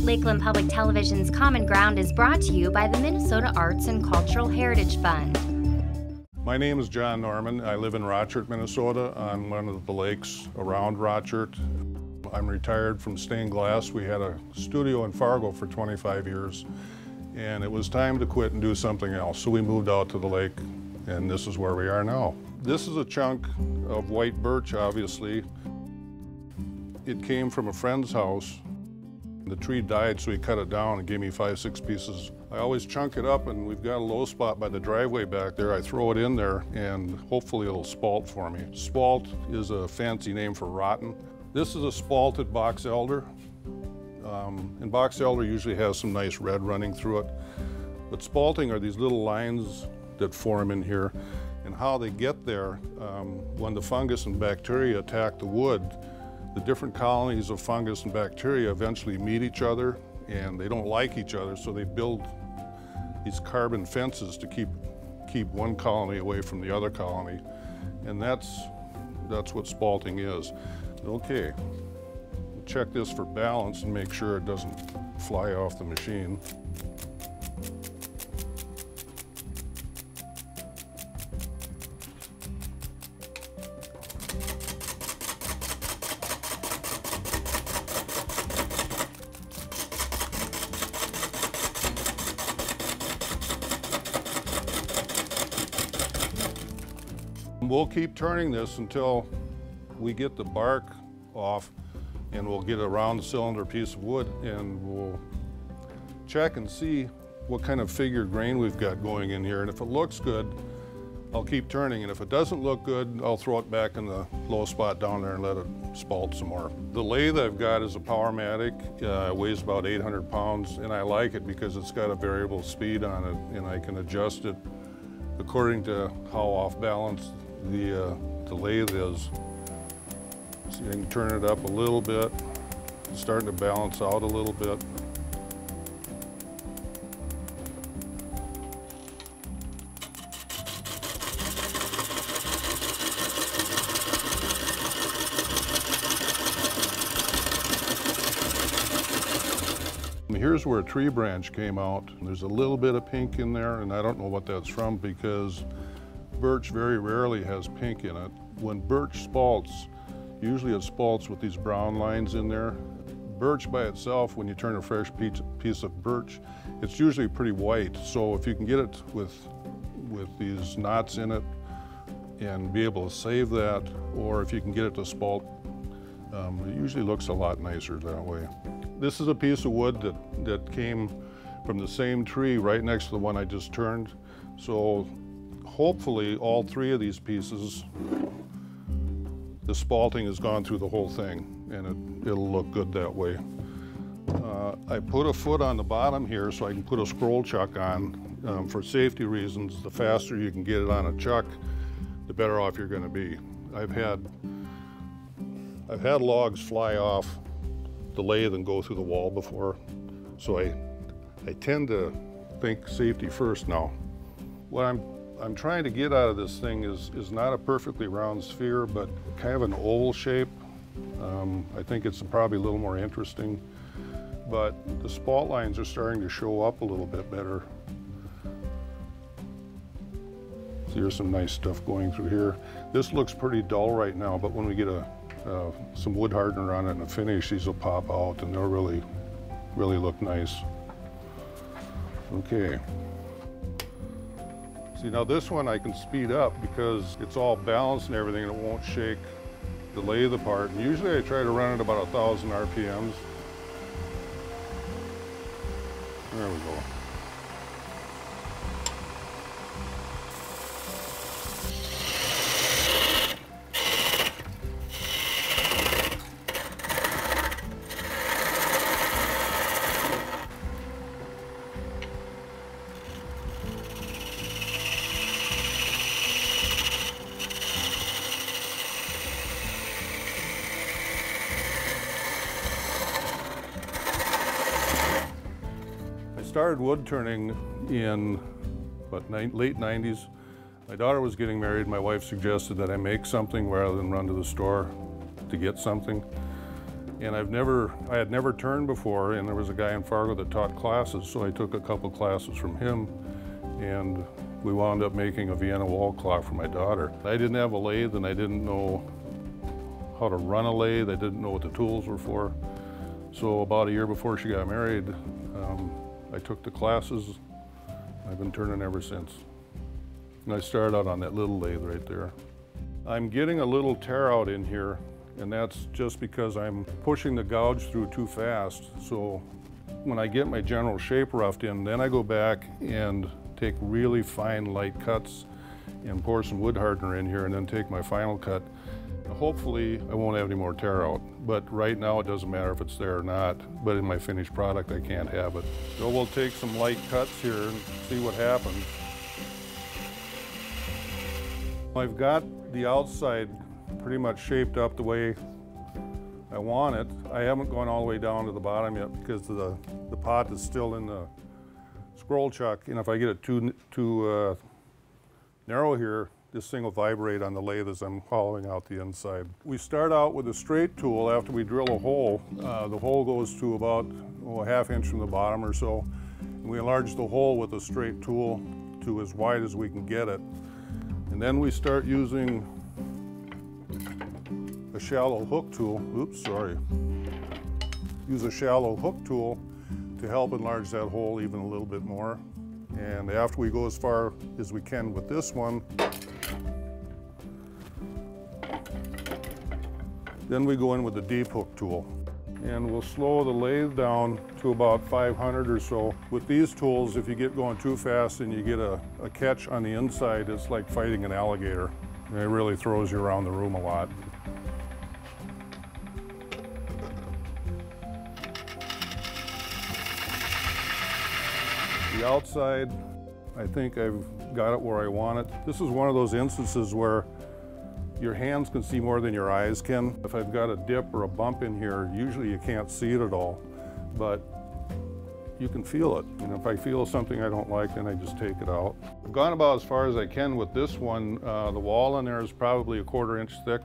Lakeland Public Television's Common Ground is brought to you by the Minnesota Arts and Cultural Heritage Fund. My name is Jon Normann. I live in Rochert, Minnesota, on one of the lakes around Rochert. I'm retired from stained glass. We had a studio in Fargo for 25 years, and it was time to quit and do something else. So we moved out to the lake, and this is where we are now. This is a chunk of white birch, obviously. It came from a friend's house. The tree died, so he cut it down and gave me 5, 6 pieces. I always chunk it up, and we've got a low spot by the driveway back there. I throw it in there, and hopefully it'll spalt for me. Spalt is a fancy name for rotten. This is a spalted box elder. And box elder usually has some nice red running through it. But spalting are these little lines that form in here. And how they get there, when the fungus and bacteria attack the wood, the different colonies of fungus and bacteria eventually meet each other, and they don't like each other, so they build these carbon fences to keep one colony away from the other colony. And that's what spalting is. Okay, check this for balance and make sure it doesn't fly off the machine. We'll keep turning this until we get the bark off, and we'll get a round cylinder piece of wood, and we'll check and see what kind of figured grain we've got going in here. And if it looks good, I'll keep turning, and if it doesn't look good, I'll throw it back in the low spot down there and let it spalt some more. The lathe I've got is a Powermatic. It weighs about 800 pounds, and I like it because it's got a variable speed on it, and I can adjust it according to how off balance the lathe is. So you can turn it up a little bit. It's starting to balance out a little bit. Here's where a tree branch came out. There's a little bit of pink in there, and I don't know what that's from because birch very rarely has pink in it. When birch spalts, usually it spalts with these brown lines in there. Birch by itself, when you turn a fresh piece of birch, it's usually pretty white. So if you can get it with these knots in it and be able to save that, or if you can get it to spalt, it usually looks a lot nicer that way. This is a piece of wood that came from the same tree right next to the one I just turned. So hopefully all 3 of these pieces, the spalting has gone through the whole thing, and it'll look good that way. I put a foot on the bottom here so I can put a scroll chuck on. For safety reasons, the faster you can get it on a chuck, the better off you're going to be. I've had logs fly off the lathe and go through the wall before, so I tend to think safety first now. What I'm trying to get out of this thing is not a perfectly round sphere, but kind of an oval shape. I think it's probably a little more interesting, but the spalt lines are starting to show up a little bit better. So here's some nice stuff going through here. This looks pretty dull right now, but when we get some wood hardener on it and a finish, these will pop out and they'll really look nice. Okay. See, now this one I can speed up because it's all balanced and everything, and it won't shake the lathe apart. And usually I try to run it about 1,000 RPMs. There we go. Started wood turning in late 90s. My daughter was getting married. My wife suggested that I make something rather than run to the store to get something. And I had never turned before, and there was a guy in Fargo that taught classes, so I took a couple classes from him, and we wound up making a Vienna wall clock for my daughter. I didn't have a lathe, and I didn't know how to run a lathe. I didn't know what the tools were for. So about a year before she got married, I took the classes. I've been turning ever since. And I started out on that little lathe right there. I'm getting a little tear out in here, and that's just because I'm pushing the gouge through too fast. So when I get my general shape roughed in, then I go back and take really fine light cuts and pour some wood hardener in here and then take my final cut. Hopefully I won't have any more tear out, but right now it doesn't matter if it's there or not, but in my finished product I can't have it. So we'll take some light cuts here and see what happens. I've got the outside pretty much shaped up the way I want it. I haven't gone all the way down to the bottom yet because the pot is still in the scroll chuck, and if I get it too narrow here, this thing will vibrate on the lathe as I'm hollowing out the inside. We start out with a straight tool. After we drill a hole, the hole goes to about a ½ inch from the bottom or so. And we enlarge the hole with a straight tool to as wide as we can get it. And then we start using a shallow hook tool. Oops, sorry. Use a shallow hook tool to help enlarge that hole even a little bit more. And after we go as far as we can with this one, then we go in with the deep hook tool. And we'll slow the lathe down to about 500 or so. With these tools, if you get going too fast and you get a catch on the inside, it's like fighting an alligator. And it really throws you around the room a lot. The outside, I think I've got it where I want it. This is one of those instances where your hands can see more than your eyes can. If I've got a dip or a bump in here, usually you can't see it at all, but you can feel it. And if I feel something I don't like, then I just take it out. I've gone about as far as I can with this one. The wall in there is probably a ½ inch thick.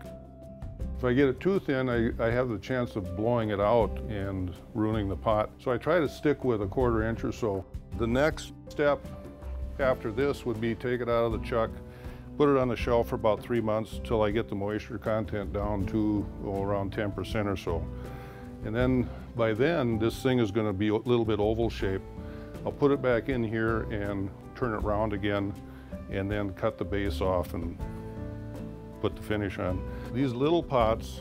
If I get it too thin, I have the chance of blowing it out and ruining the pot. So I try to stick with a ½ inch or so. The next step after this would be take it out of the chuck, put it on the shelf for about 3 months till I get the moisture content down to around 10% or so. And then by then, this thing is going to be a little bit oval shaped. I'll put it back in here and turn it around again, and then cut the base off and put the finish on. These little pots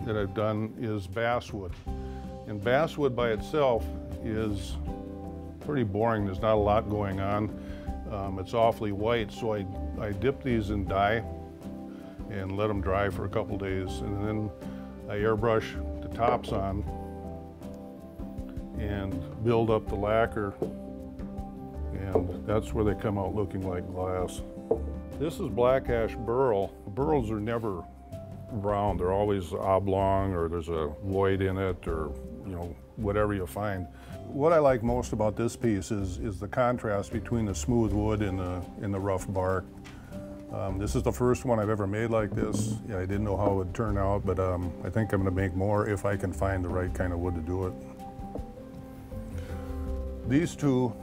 that I've done is basswood. And basswood by itself is pretty boring. There's not a lot going on. It's awfully white, so I dip these in dye and let them dry for a couple days, and then I airbrush the tops on and build up the lacquer, and that's where they come out looking like glass. This is black ash burl. Burls are never round. They're always oblong, or there's a void in it, or whatever you find. What I like most about this piece is the contrast between the smooth wood and the rough bark. This is the first one I've ever made like this. Yeah, I didn't know how it would turn out, but I think I'm going to make more if I can find the right kind of wood to do it. These two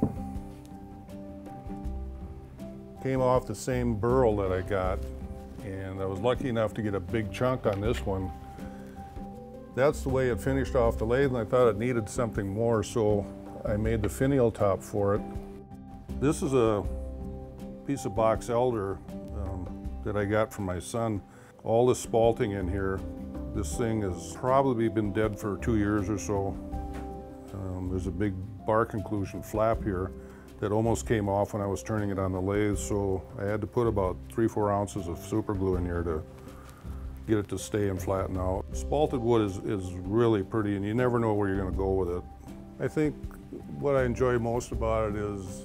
came off the same burl that I got, and I was lucky enough to get a big chunk on this one. That's the way it finished off the lathe, and I thought it needed something more, so I made the finial top for it. This is a piece of box elder that I got from my son. All the spalting in here, this thing has probably been dead for 2 years or so. There's a big bark inclusion flap here that almost came off when I was turning it on the lathe, so I had to put about 3-4 ounces of super glue in here to get it to stay and flatten out. Spalted wood is really pretty, and you never know where you're going to go with it. I think what I enjoy most about it is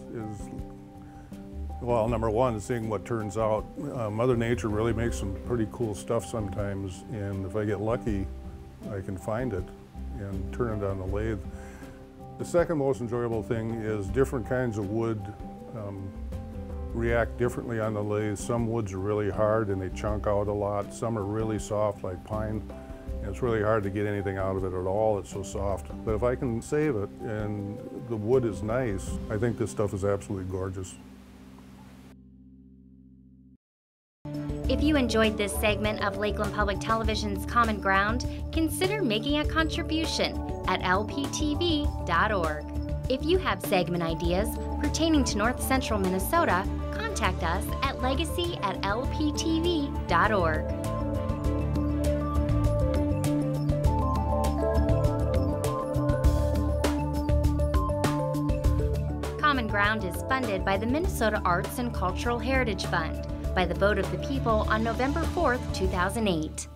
well, number one, seeing what turns out. Mother Nature really makes some pretty cool stuff sometimes, and if I get lucky, I can find it and turn it on the lathe. The second most enjoyable thing is different kinds of wood react differently on the lathe. Some woods are really hard and they chunk out a lot. Some are really soft like pine, It's really hard to get anything out of it at all. It's so soft. But if I can save it and the wood is nice, I think this stuff is absolutely gorgeous. If you enjoyed this segment of Lakeland Public Television's Common Ground, consider making a contribution at lptv.org. If you have segment ideas pertaining to North Central Minnesota, contact us at legacy@lptv.org. Common Ground is funded by the Minnesota Arts and Cultural Heritage Fund by the vote of the people on November 4th, 2008.